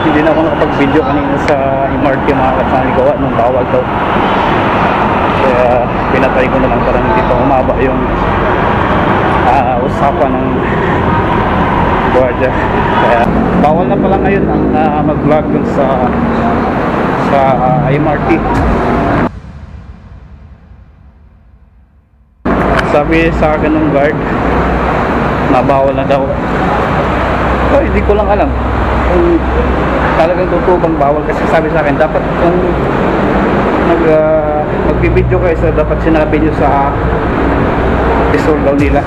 Hindi na ako nakapag-video kanina sa MRT mga ka-channel, gawa nung bawal daw. Kaya pinatay ko na lang para hindi pa umaba yung usapan ng guardia. Kaya bawal na pala ngayon ang mag-vlog dun sa MRT. Sabi sa akin ng guard na bawal na daw. So, hindi ko lang alam kung talagang totoo bang bawal, kasi sabi sa akin dapat kung magbibideo kayo, so dapat sinabi nyo sa pistol daw nila.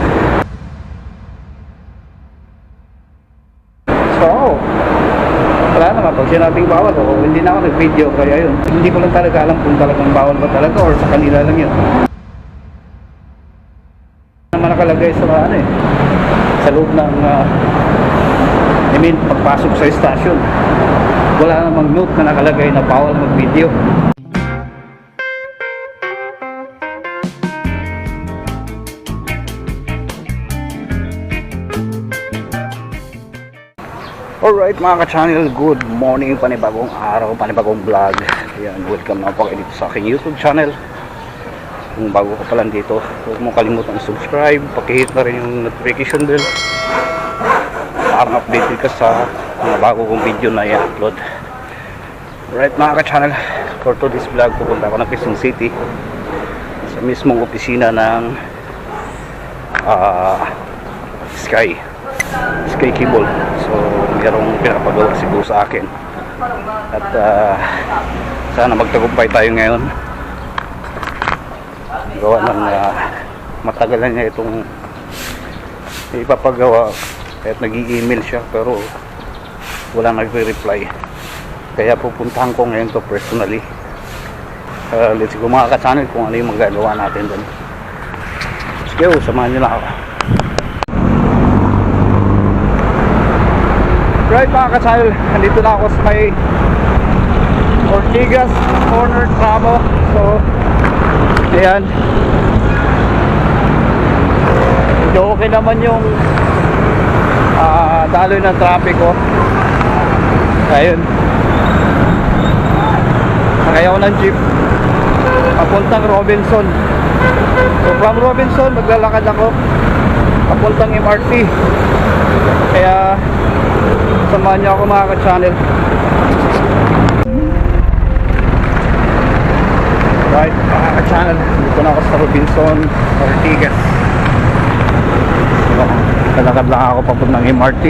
So wala naman, pag sinabing bawal o hindi na ako nag-video, kaya yun, hindi ko lang talaga alam kung talagang bawal ba talaga or sa kanila lang yun. Naman nakalagay sa sa loob ng pagpasok sa station, wala namang note na nakalagay na bawal mag-video. Alright mga ka-channel, good morning, panibagong araw, panibagong vlog. Ayan, welcome na po kayo dito sa aking YouTube channel. Kung bago ka pa lang dito, huwag mo kalimutan subscribe, pakihit na rin yung notification bell para updated ka sa mga bago kong video na i-upload. Alright mga ka-channel, for today's vlog, pupunta ako ng Quezon City sa mismong opisina ng Sky Cable. So mayroong pinapagawa siguro sa akin at sana magtagumpay tayo ngayon. Gawa ng matagal na niya itong ipapagawa at nag-i-email siya pero walang nagre-reply, kaya pupuntahan ko ngayon to personally. Let's go mga ka-channel kung ano yung magagawa natin doon. Let's go, samahan nyo lang ako. Right mga ka-channel, nandito na ako sa may Ortigas Corner Tramo. So ayan, okay naman yung daloy ng trapiko. Ayun, sakay ako ng jeep papuntang Robinson. So from Robinson maglalakad ako papuntang MRT. Kaya samahan niyo ako mga ka-channel. Right mga ka-channel, dito na ako sa Robinson, Ortigas. So, lalakad lang ako papuntang MRT.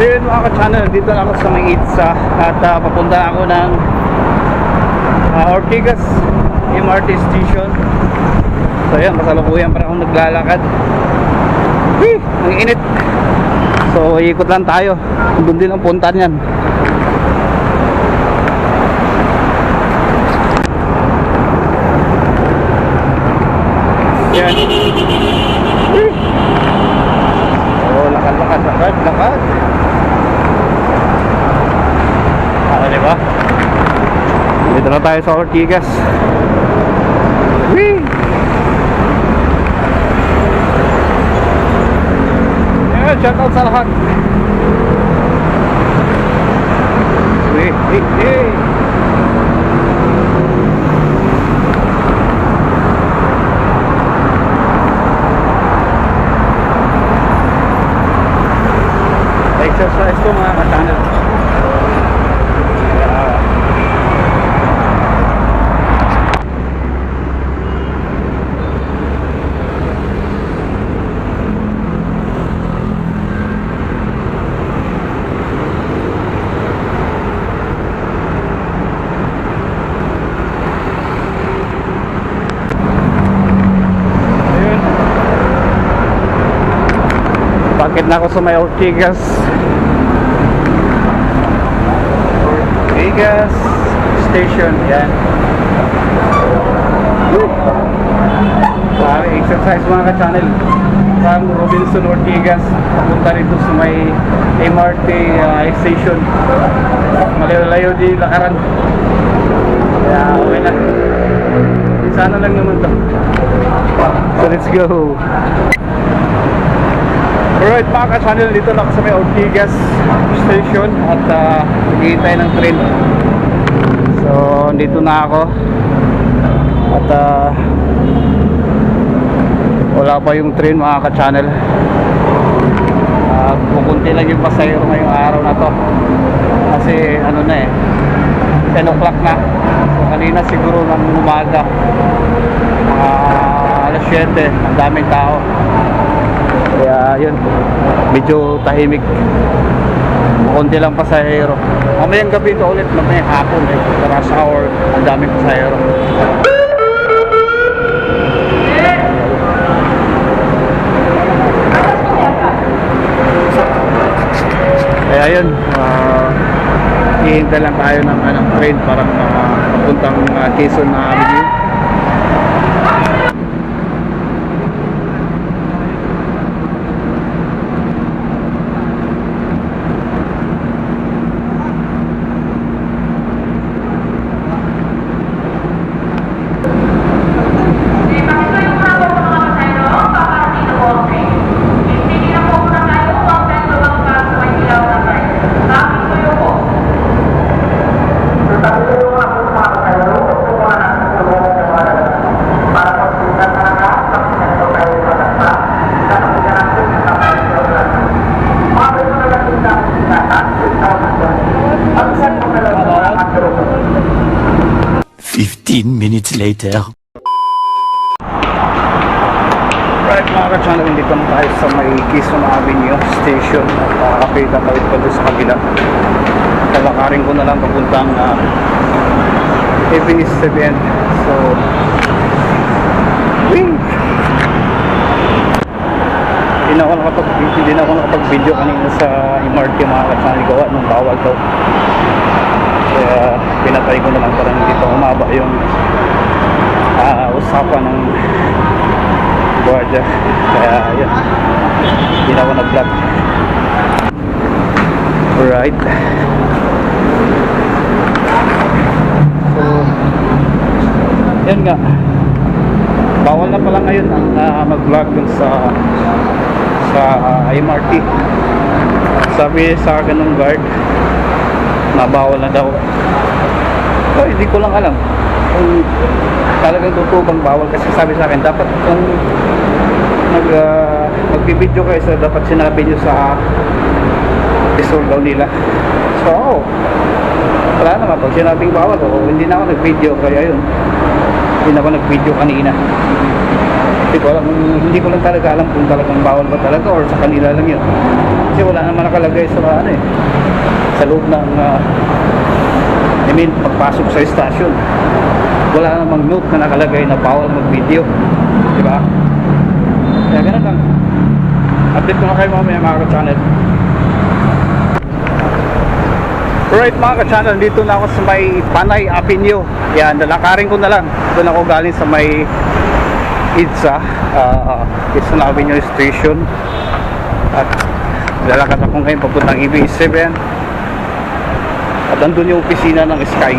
So yun mga ka-channel, dito na ako sa may ITSA at papunta ako ng Ortigas MRT Station. So yan, masalukuyan pa akong naglalakad. Ang init. So ikot lang tayo, doon din ang puntan yan. Yan. Oh, lakad. Diba? Dito na tayo sa Ortigas. Whee! Ayan, shout out sa lahat. Hey. Exercise ko mga ka-channel. na ako sa may Ortigas Station. Yan. Exercise mga ka-channel from Robinson Ortigas papunta rito sa may MRT station. Malayo-layo di lakaran, kaya okay na, sana lang naman to. So let's go. Alright mga ka-channel, dito na ako sa may Ortigas station at naghihintay ng train. So dito na ako at wala pa yung train mga ka-channel. Pupunti lang yung pasahero ngayong araw na to kasi ano na 10 o'clock na. So kanina siguro ng umaga alas 7, ang daming tao, kaya yun, medyo tahimik, pupunti lang pasahero. Mamayang gabi ito ulit, mamayang hapon rush hour, ang daming pasahero. Kaya yun, hihintay lang tayo ng train para papuntang Quezon Avenue. Minutes later. Right mga ka-channel, dito na tayo sa may Quezon Avenue Station at kapita tayo pa doon sa kabila. Kalakarin ko na lang papuntang Avenue 7. So wing! Hindi na ako nakapag-video kanina sa MRT mga ka-channel, gawa nung bawal daw. Kaya pinatay ko na lang para hindi pa umaba yung usapan ng guardia. Kaya yun, hindi na ako nag-vlog. Alright, so yan nga, bawal na pala ngayon ang mag-vlog dun sa MRT. Sabi sa akin ng guard na bawal na daw. So hindi ko lang alam kung talagang totoo bang bawal, kasi sabi sa akin dapat kung magbibideo kayo, so dapat sinabi nyo sa visual daw nila. So wala naman, pag sinabing bawal hindi na ako nag-video, kaya yun, hindi na ako nag-video kanina. Hindi ko lang talaga alam kung talagang bawal ba talaga or sa kanila lang yun, kasi wala naman nakalagay sa sa loob ng pagpasok sa station. Wala namang note na nakalagay na bawal mag-video, diba? Kaya ganun lang. Update ko na kayo mamaya mga ka-channel. Right mga ka-channel, dito na ako sa may Panay Avenue. Yan, lalakarin ko na lang. Doon ako galing sa may IDSA, Quezon Avenue Station. At lalakad ako ngayon papuntang EB7. At andun yung opisina ng Sky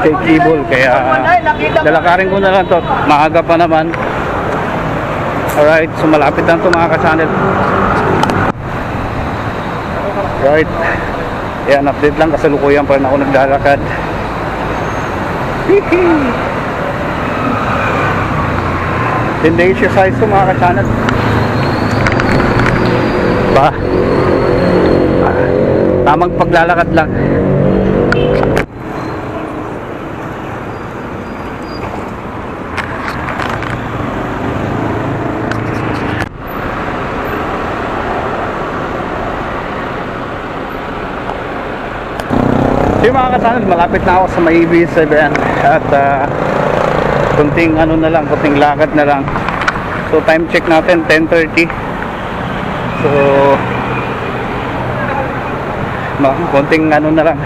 Cable, kaya lalakarin ko na lang to, maaga pa naman. Alright, so malapit lang to mga ka-channel. Right, yan, update lang, kasalukuyan pa rin ako naglalakad. Hindi exercise to mga ka-channel ba, tamang paglalakad lang. So yung mga ka-channel, malapit na ako sa may EB7 at kunting lakad na lang. So time check natin 10:30. So konting ano na lang,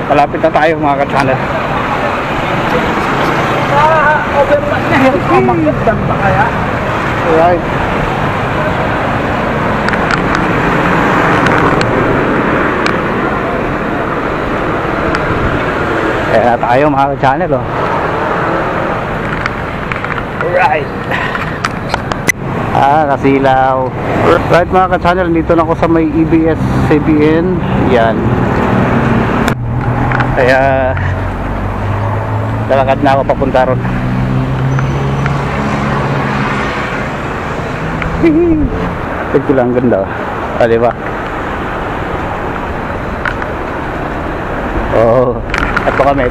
malapit na tayo mga ka-channel. Overpass na help mamakit pa kaya? Alright. Kaya na tayo mga ka-channel, oh. Alright. Kasilaw. Right mga ka-channel, dito na ako sa may EBS-CBN. Yan. Kaya lalakad na ako papunta ron. Ito lang ganda. Diba? Oh, tatlo kami.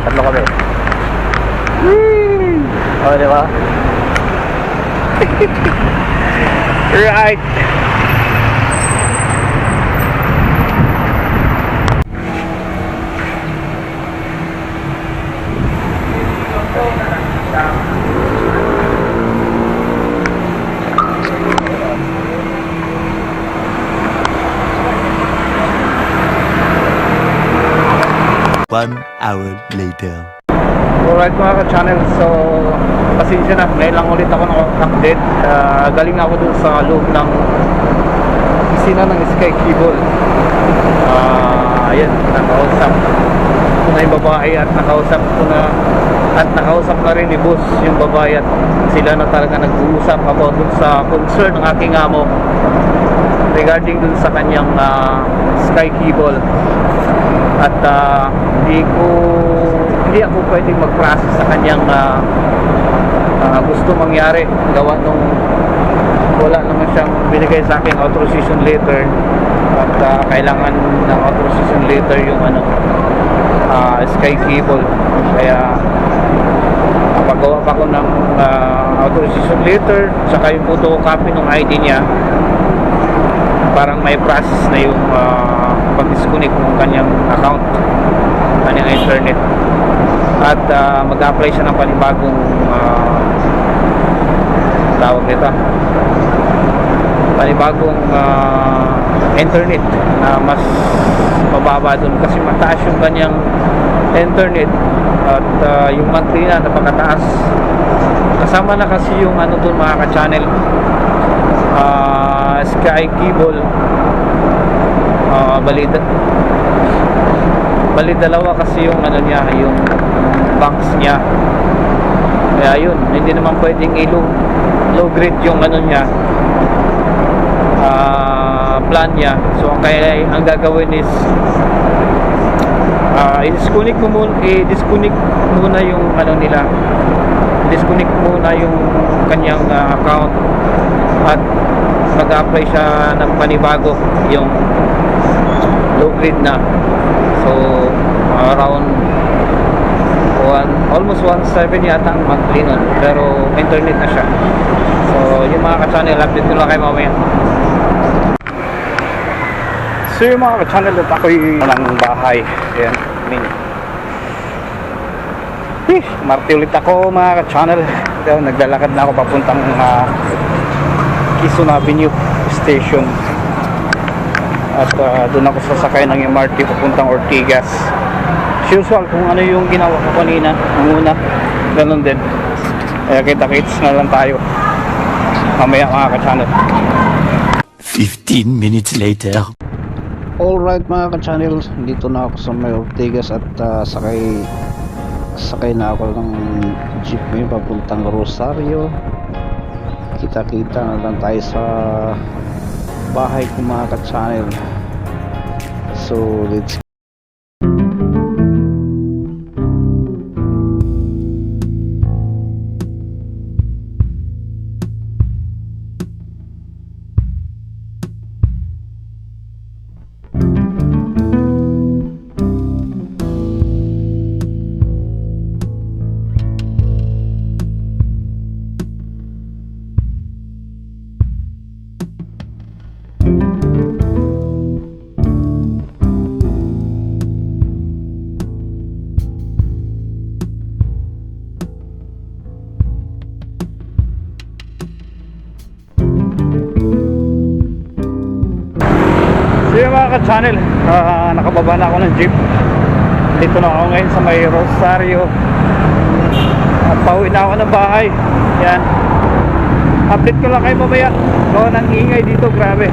Diba? Right. One hour later. Alright mga ka-channel, so pasensya na, ngayon lang ulit ako update. Galing ako dun sa loob ng opisina ng Sky Cable. Ayan, nakausap ko na yung babae at nakausap na rin ni boss yung babae at sila na talaga nag-uusap about dun sa concern ng aking amo regarding dun sa kanyang Sky Cable. At hindi ako pwedeng mag-process sa kanyang gusto mangyari gawa nung wala naman siyang binigay sa akin authorization letter at kailangan ng authorization letter yung Sky Cable. Kaya paggawa pa ko ng authorization letter saka yung photocopy ng ID niya, parang may process na yung pag-disconnect ng kanyang account, kanyang internet, at mag-apply siya ng panibagong tawag nito, panibagong internet na mas mababa dun kasi mataas yung kanyang internet at yung monthly na napakataas. Kasama na kasi yung dun mga ka-channel, Sky Cable, bali dalawa kasi yung niya, yung banks niya. Kaya yun, hindi naman pwedeng low grade yung niya, plan niya. So ang gagawin is i-disconnect muna yung nila, disconnect muna yung kanyang account at mag-apply siya ng panibago, yung low grade na. So around almost 1.7 yata ang monthly nun, pero internet na siya. So yung mga ka-channel, update ko lang kayo mamaya. So yung mga ka-channel, at ako'y ng bahay. Ayan, Marte ulit ako mga ka-channel. Naglalakad na ako papuntang Quezon Avenue Station. At doon ako sasakay ng MRT papuntang Ortigas. As usual, kung ano yung ginawa ko kanina, nung una, ganun din. Kaya kita-kits na lang tayo mamaya mga ka-channel. 15 minutes later. Alright mga ka-channel, dito na ako sa may Ortigas at sakay na ako ng jeepney papuntang Rosario. Kita-kita na lang tayo sa bahay ko mga ka-channel. So let's So yung mga ka-channel, nakababa na ako ng jeep. Dito na ako ngayon sa may Rosario. At pauwi na ako ng bahay. Yan. Update ko lang kayo mamaya. Gawa ng ingay dito, grabe.